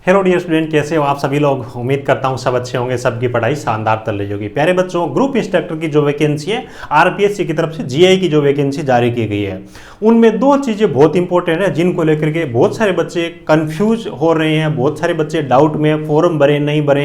Hello dear student, कैसे हो आप सभी लोग। उम्मीद करता हूँ सब अच्छे होंगे, सबकी पढ़ाई शानदार चल रही होगी। प्यारे बच्चों, ग्रुप इंस्ट्रक्टर की जो वैकेंसी है आरपीएससी की तरफ से जीआई की जो वैकेंसी जारी की गई है, उनमें दो चीज़ें बहुत इंपॉर्टेंट है जिनको लेकर के बहुत सारे बच्चे कंफ्यूज हो रहे हैं। बहुत सारे बच्चे डाउट में, फॉर्म भरे नहीं भरे,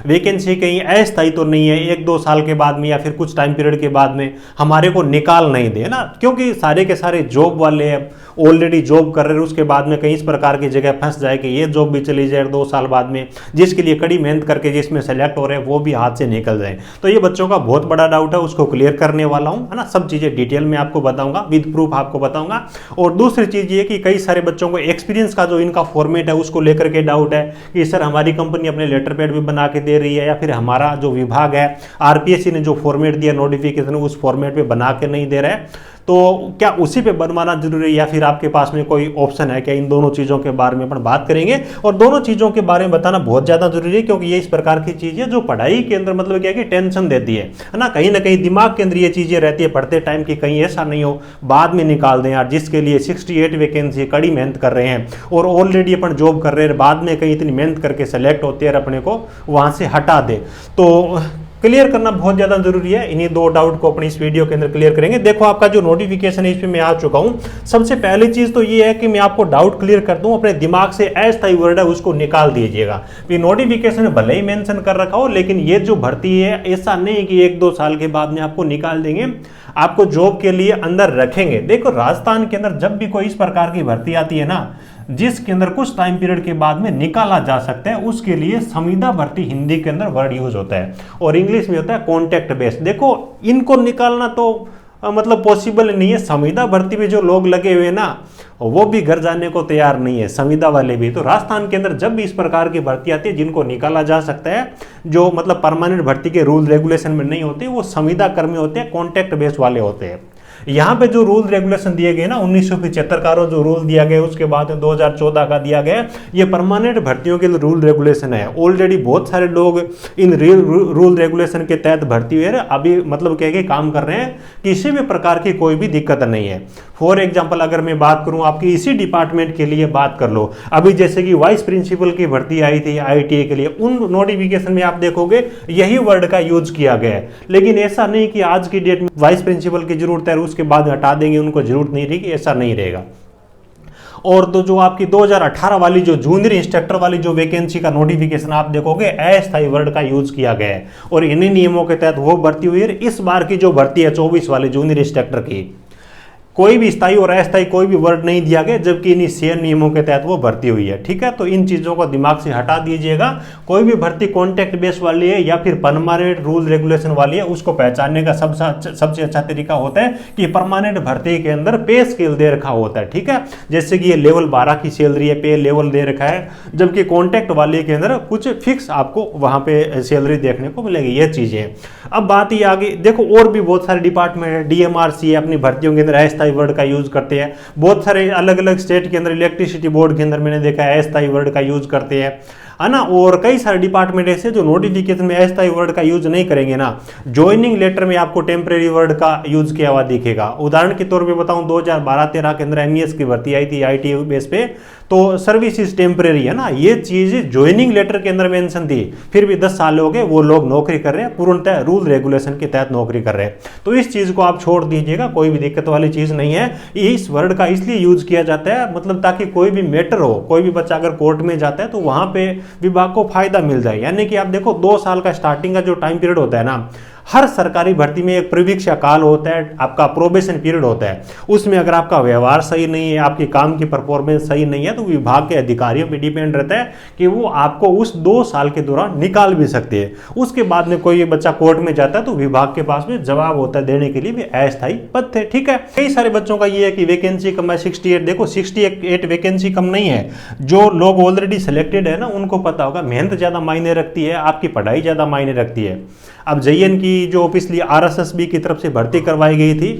वैकेंसी कहीं अस्थायी तो नहीं है, 1-2 साल के बाद में या फिर कुछ टाइम पीरियड के बाद में हमारे को निकाल नहीं दे ना, क्योंकि सारे के सारे जॉब वाले हैं, ऑलरेडी जॉब कर रहे हैं, उसके बाद में कहीं इस प्रकार की जगह फंस जाए कि ये जॉब भी चली जाए 2 साल बाद में, जिसके लिए कड़ी मेहनत करके जिसमें सेलेक्ट हो रहे हैं वो भी हाथ से निकल जाए। तो ये बच्चों का बहुत बड़ा डाउट है, उसको क्लियर करने वाला हूं, है ना। सब चीज़ें डिटेल में आपको बताऊंगा, विद प्रूफ आपको बताऊंगा। और दूसरी चीज़ ये कि कई सारे बच्चों को एक्सपीरियंस का जो इनका फॉर्मेट है उसको लेकर के डाउट है कि सर हमारी कंपनी अपने लेटर पैड भी बना के दे रही है या फिर हमारा जो विभाग है आरपीएससी ने जो फॉर्मेट दिया नोटिफिकेशन उस फॉर्मेट पे बना के नहीं दे रहा है, तो क्या उसी पे बनवाना जरूरी है या फिर आपके पास में कोई ऑप्शन है क्या। इन दोनों चीज़ों के बारे में अपन बात करेंगे और दोनों चीज़ों के बारे में बताना बहुत ज़्यादा जरूरी है, क्योंकि ये इस प्रकार की चीज़ें जो पढ़ाई के अंदर मतलब क्या है कि टेंशन देती है ना कहीं दिमाग के अंदर ये चीज़ें रहती है पढ़ते टाइम की, कहीं ऐसा नहीं हो बाद में निकाल दें यार, जिसके लिए 68 वैकेंसी कड़ी मेहनत कर रहे हैं और ऑलरेडी अपन जॉब कर रहे हैं, बाद में कहीं इतनी मेहनत करके सेलेक्ट होते हैं अपने को वहाँ से हटा दे। तो क्लियर करना बहुत ज़्यादा जरूरी है। इन्हीं दो डाउट को अपनी इस वीडियो के अंदर क्लियर करेंगे। देखो आपका जो नोटिफिकेशन है इस पे मैं आ चुका हूं। सबसे पहली चीज़ तो ये है कि मैं आपको डाउट क्लियर कर दूं, अपने दिमाग से अस्थायी वर्ड है उसको निकाल दीजिएगा। नोटिफिकेशन में भले ही मेंशन कर रखा हो, लेकिन ये जो भर्ती है ऐसा नहीं कि 1-2 साल के बाद में आपको निकाल देंगे, आपको जॉब के लिए अंदर रखेंगे। देखो राजस्थान के अंदर जब भी कोई इस प्रकार की भर्ती आती है ना जिसके अंदर कुछ टाइम पीरियड के बाद में निकाला जा सकता है, उसके लिए संविदा भर्ती हिंदी के अंदर वर्ड यूज होता है और इंग्लिश में होता है कॉन्ट्रैक्ट बेस्ड। देखो इनको निकालना तो मतलब पॉसिबल नहीं है। संविदा भर्ती में जो लोग लगे हुए हैं ना वो भी घर जाने को तैयार नहीं है, संविदा वाले भी। तो राजस्थान के अंदर जब भी इस प्रकार की भर्ती आती है जिनको निकाला जा सकता है, जो मतलब परमानेंट भर्ती के रूल रेगुलेशन में नहीं होते, वो संविदा कर्मी होते हैं, कॉन्ट्रैक्ट बेस्ड वाले होते हैं। यहाँ पे जो रूल रेगुलेशन दिए गए ना 1975 का जो रूल दिया गया, उसके बाद 2014 का दिया गया, ये परमानेंट भर्तियों के लिए रूल रेगुलेशन है। ऑलरेडी बहुत सारे लोग इन रूल रेगुलेशन के तहत भर्ती हुए अभी मतलब कह के काम कर रहे हैं, किसी भी प्रकार की कोई भी दिक्कत नहीं है। फॉर एग्जाम्पल अगर मैं बात करूं आपकी इसी डिपार्टमेंट के लिए बात कर लो, अभी जैसे कि वाइस प्रिंसिपल की भर्ती आई थी आईटीआई के लिए, उन नोटिफिकेशन में आप देखोगे यही वर्ड का यूज किया गया है। लेकिन ऐसा नहीं कि आज की डेट में वाइस प्रिंसिपल की जरूरत है उसके बाद हटा देंगे, उनको जरूरत नहीं रहेगी, ऐसा नहीं रहेगा। और तो जो आपकी 2018 वाली जो जूनियर इंस्ट्रक्टर वाली जो वैकेंसी का नोटिफिकेशन आप देखोगे अस्थायी वर्ड का यूज किया गया है और इन्हीं नियमों के तहत वो भर्ती हुई है। इस बार की जो भर्ती है 24 वाली जूनियर इंस्ट्रक्टर की, कोई भी स्थायी और अस्थायी कोई भी वर्ड नहीं दिया गया, जबकि इन्हीं सेम नियमों के तहत वो भर्ती हुई है। ठीक है, तो इन चीज़ों को दिमाग से हटा दीजिएगा। कोई भी भर्ती कॉन्ट्रैक्ट बेस वाली है या फिर परमानेंट रूल रेगुलेशन वाली है, उसको पहचानने का सबसे अच्छा तरीका होता है कि परमानेंट भर्ती के अंदर पे स्केल दे रखा होता है। ठीक है, जैसे कि ये लेवल 12 की सैलरी है, पे लेवल दे रखा है, जबकि कॉन्ट्रैक्ट वाले के अंदर कुछ फिक्स आपको वहाँ पे सैलरी देखने को मिलेगी। ये चीज़ें अब बात ही आगे देखो, और भी बहुत सारे डिपार्टमेंट है, डीएमआरसी अपनी भर्तियों के अंदर वर्ड का यूज करते हैं। बहुत सारे अलग अलग स्टेट के अंदर इलेक्ट्रिसिटी बोर्ड के अंदर मैंने देखा है अस्थायी वर्ड का यूज करते हैं, है ना। और कई सारे डिपार्टमेंट ऐसे जो नोटिफिकेशन में अस्थायी वर्ड का यूज नहीं करेंगे ना, ज्वाइनिंग लेटर में आपको टेम्परेरी वर्ड का यूज किया हुआ दिखेगा। उदाहरण के तौर पे बताऊं 2012-13 के अंदर एमईएस की भर्ती आई थी आईटी बेस पे, तो सर्विस इज टेम्परेरी, है ना, ये चीज ज्वाइनिंग लेटर के अंदर मेंशन थी। फिर भी 10 साल हो गए वो लोग नौकरी कर रहे हैं, पूर्णतः रूल रेगुलेशन के तहत नौकरी कर रहे हैं। तो इस चीज को आप छोड़ दीजिएगा, कोई भी दिक्कत वाली चीज नहीं है। इस वर्ड का इसलिए यूज किया जाता है मतलब ताकि कोई भी मैटर हो, कोई भी बच्चा अगर कोर्ट में जाता है तो वहां पे विभाग को फायदा मिल जाए। यानी कि आप देखो 2 साल का स्टार्टिंग का जो टाइम पीरियड होता है ना, हर सरकारी भर्ती में एक प्रवीक्षा काल होता है, आपका प्रोबेशन पीरियड होता है। उसमें अगर आपका व्यवहार सही नहीं है, आपकी काम की परफॉर्मेंस सही नहीं है, तो विभाग के अधिकारियों पे डिपेंड रहता है कि वो आपको उस 2 साल के दौरान निकाल भी सकते हैं। उसके बाद में कोई बच्चा कोर्ट में जाता है तो विभाग के पास में जवाब होता है देने के लिए भी अस्थायी पद थे। ठीक है, कई सारे बच्चों का ये है कि वैकेंसी कम है 68। देखो 68 वैकेंसी कम नहीं है। जो लोग ऑलरेडी सिलेक्टेड है ना उनको पता होगा मेहनत ज्यादा मायने रखती है, आपकी पढ़ाई ज्यादा मायने रखती है। अब जेईएन की जो पिछली आरएसएसबी की तरफ से भर्ती करवाई गई थी,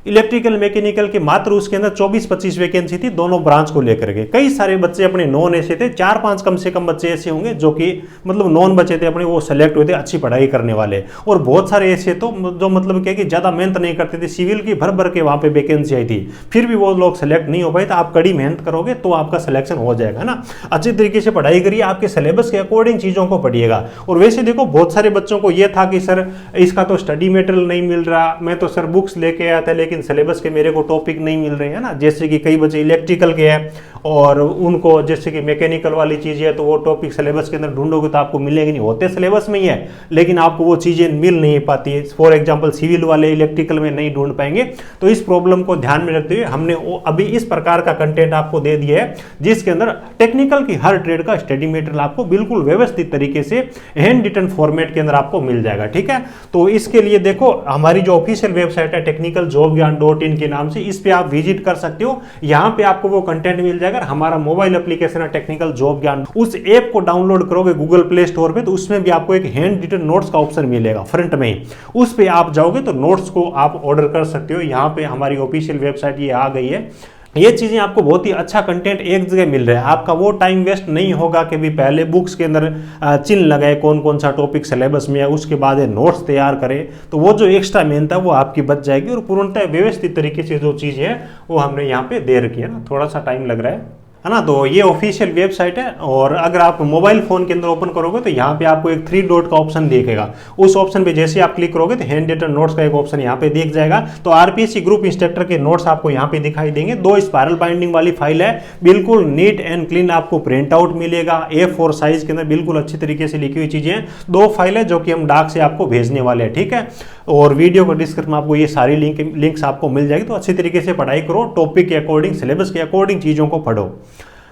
इलेक्ट्रिकल मैकेनिकल के मात्र उसके अंदर 24-25 वैकेंसी थी दोनों ब्रांच को लेकर के। कई सारे बच्चे अपने नॉन ऐसे थे, 4-5 कम से कम बच्चे ऐसे होंगे जो कि मतलब नॉन बचे थे अपने, वो सेलेक्ट हुए थे अच्छी पढ़ाई करने वाले। और बहुत सारे ऐसे तो जो मतलब क्या कि ज़्यादा मेहनत नहीं करते थे, सिविल की भर भर के वहाँ पे वैकेंसी आई थी, फिर भी वो लोग सेलेक्ट नहीं हो पाए। तो आप कड़ी मेहनत करोगे तो आपका सिलेक्शन हो जाएगा ना। अच्छी तरीके से पढ़ाई करिए, आपके सिलेबस के अकॉर्डिंग चीज़ों को पढ़िएगा। और वैसे देखो बहुत सारे बच्चों को ये था कि सर इसका तो स्टडी मटेरियल नहीं मिल रहा, मैं तो सर बुक्स लेके आया था लेकिन सिलेबस के मेरे को टॉपिक नहीं मिल रहे हैं ना। जैसे कि कई बच्चे इलेक्ट्रिकल के हैं और उनको जैसे कि मैकेनिकल वाली चीज़ें है तो वो टॉपिक सिलेबस के अंदर ढूंढोगे तो आपको मिलेंगे नहीं, होते सिलेबस में ही है लेकिन आपको वो चीज़ें मिल नहीं पाती है। फॉर एग्जांपल सिविल वाले इलेक्ट्रिकल में नहीं ढूंढ पाएंगे। तो इस प्रॉब्लम को ध्यान में रखते हुए हमने अभी इस प्रकार का कंटेंट आपको दे दिया है जिसके अंदर टेक्निकल की हर ट्रेड का स्टडी मटेरियल आपको बिल्कुल व्यवस्थित तरीके से हैंड रिटन फॉर्मेट के अंदर आपको मिल जाएगा। ठीक है, तो इसके लिए देखो हमारी जो ऑफिशियल वेबसाइट है technicaljobgyan.in के नाम से, इस पे आप विजिट कर सकते हो। यहाँ पे आपको वो कंटेंट मिल जाएगा। हमारा मोबाइल एप्लीकेशन है टेक्निकल जॉब ज्ञान, उस ऐप को डाउनलोड करोगे गूगल प्ले स्टोर पे तो उसमें भी आपको एक हैंड रिटन नोट्स का ऑप्शन मिलेगा फ्रंट में ही, उस पे आप जाओगे तो नोट्स को आप ऑर्डर कर सकते हो। यहाँ पे हमारी ऑफिशियल वेबसाइट ये आ गई है। ये चीज़ें आपको बहुत ही अच्छा कंटेंट एक जगह मिल रहा है, आपका वो टाइम वेस्ट नहीं होगा कि भी पहले बुक्स के अंदर चिन्ह लगाए कौन कौन सा टॉपिक सिलेबस में है, उसके बाद नोट्स तैयार करें। तो वो जो एक्स्ट्रा मेहनत है वो आपकी बच जाएगी और पूर्णतः व्यवस्थित तरीके से जो चीज़ें है वो हमने यहाँ पे दे रखी है ना। थोड़ा सा टाइम लग रहा है ना। तो ये ऑफिशियल वेबसाइट है और अगर आप मोबाइल फोन के अंदर ओपन करोगे तो यहाँ पे आपको एक 3 डॉट का ऑप्शन दिखेगा। उस ऑप्शन पे जैसे आप क्लिक करोगे तो हैंड रिटन नोट्स का एक ऑप्शन यहाँ पे दिख जाएगा। तो आरपीएससी ग्रुप इंस्ट्रक्टर के नोट्स आपको यहाँ पे दिखाई देंगे। 2 स्पाइरल बाइंडिंग वाली फाइल है, बिल्कुल नीट एंड क्लीन आपको प्रिंट आउट मिलेगा। A4 साइज के अंदर बिल्कुल अच्छी तरीके से लिखी हुई चीजें हैं। 2 फाइल है जो कि हम डाक से आपको भेजने वाले हैं। ठीक है, और वीडियो को डिस्क्रिप्शन में आपको ये सारी लिंक्स आपको मिल जाएगी। तो अच्छी तरीके से पढ़ाई करो, टॉपिक के अकॉर्डिंग सिलेबस के अकॉर्डिंग चीज़ों को पढ़ो,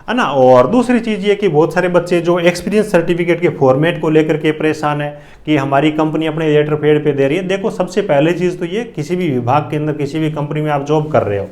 है ना। और दूसरी चीज़ ये कि बहुत सारे बच्चे जो एक्सपीरियंस सर्टिफिकेट के फॉर्मेट को लेकर के परेशान है कि हमारी कंपनी अपने लेटर पेड पे दे रही है। देखो सबसे पहले चीज़ तो ये, किसी भी विभाग के अंदर किसी भी कंपनी में आप जॉब कर रहे हो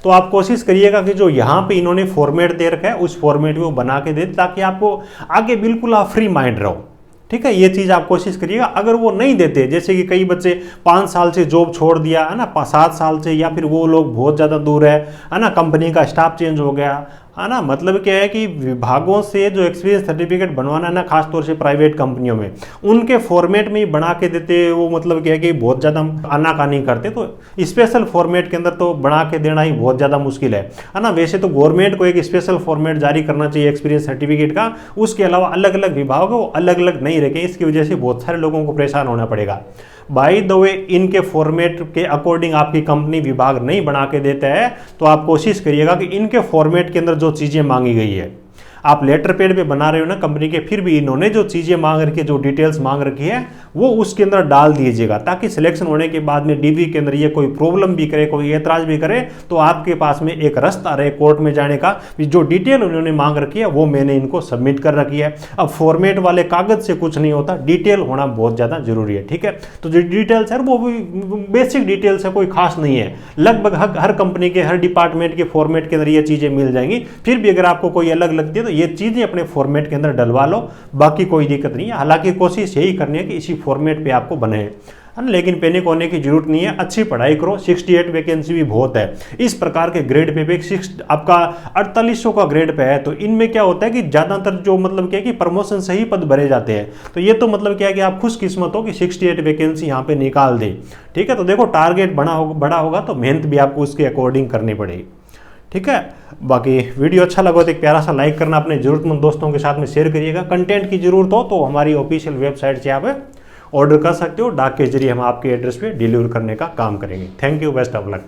तो आप कोशिश करिएगा कि जो यहाँ पे इन्होंने फॉर्मेट दे रखा है उस फॉर्मेट को बना के दे, ताकि आपको आगे बिल्कुल आप फ्री माइंड रहो। ठीक है, ये चीज़ आप कोशिश करिएगा। अगर वो नहीं देते, जैसे कि कई बच्चे 5 साल से जॉब छोड़ दिया है ना, 7 साल से, या फिर वो लोग बहुत ज़्यादा दूर है ना, कंपनी का स्टाफ चेंज हो गया है ना। मतलब क्या है कि विभागों से जो एक्सपीरियंस सर्टिफिकेट बनवाना है ना, खासतौर से प्राइवेट कंपनियों में, उनके फॉर्मेट में ही बना के देते वो, मतलब क्या है कि बहुत ज़्यादा आनाकानी करते। तो स्पेशल फॉर्मेट के अंदर तो बना के देना ही बहुत ज़्यादा मुश्किल है ना। वैसे तो गवर्नमेंट को एक स्पेशल फॉर्मेट जारी करना चाहिए एक्सपीरियंस सर्टिफिकेट का, उसके अलावा अलग अलग विभाग वो अलग अलग नहीं रखें। इसकी वजह से बहुत सारे लोगों को परेशान होना पड़ेगा। बाय द वे, इनके फॉर्मेट के अकॉर्डिंग आपकी कंपनी विभाग नहीं बना के देता है तो आप कोशिश करिएगा कि इनके फॉर्मेट के अंदर जो चीज़ें मांगी गई है, आप लेटर पेड पे बना रहे हो ना कंपनी के, फिर भी इन्होंने जो चीज़ें मांग रखी है, जो डिटेल्स मांग रखी है, वो उसके अंदर डाल दीजिएगा, ताकि सिलेक्शन होने के बाद में डीवी के अंदर ये कोई प्रॉब्लम भी करे, कोई एतराज भी करे तो आपके पास में एक रास्ता रहे कोर्ट में जाने का। जो डिटेल उन्होंने मांग रखी है वो मैंने इनको सबमिट कर रखी है। अब फॉर्मेट वाले कागज से कुछ नहीं होता, डिटेल होना बहुत ज़्यादा जरूरी है। ठीक है, तो जो डिटेल्स है वो भी बेसिक डिटेल्स है, कोई खास नहीं है। लगभग हर कंपनी के हर डिपार्टमेंट के फॉर्मेट के अंदर ये चीज़ें मिल जाएंगी। फिर भी अगर आपको कोई अलग लगती है तो ये चीज़ें अपने फॉर्मेट के अंदर डलवा लो, बाकी कोई दिक्कत नहीं है। हालांकि कोशिश यही करनी है कि इसी फॉर्मेट पे आपको बने, लेकिन पैनिक होने की जरूरत नहीं है। अच्छी पढ़ाई करो, 68 वैकेंसी भी बहुत है। इस प्रकार के ग्रेड पे आपका 4800 का ग्रेड पे है, तो इनमें क्या होता है कि ज़्यादातर जो मतलब क्या है कि प्रमोशन से ही पद भरे जाते हैं। तो ये तो मतलब क्या है कि आप खुशकिस्मत हो कि 68 वैकेंसी यहाँ पे निकाल दें। ठीक है, तो देखो टारगेट बड़ा होगा तो मेहनत भी आपको उसके अकॉर्डिंग करनी पड़ेगी। ठीक है, बाकी वीडियो अच्छा लगा तो एक प्यारा सा लाइक करना, अपने जरूरतमंद दोस्तों के साथ में शेयर करिएगा। कंटेंट की जरूरत हो तो हमारी ऑफिशियल वेबसाइट से आप ऑर्डर कर सकते हो, डाक के जरिए हम आपके एड्रेस पे डिलीवर करने का काम करेंगे। Thank you, best of luck.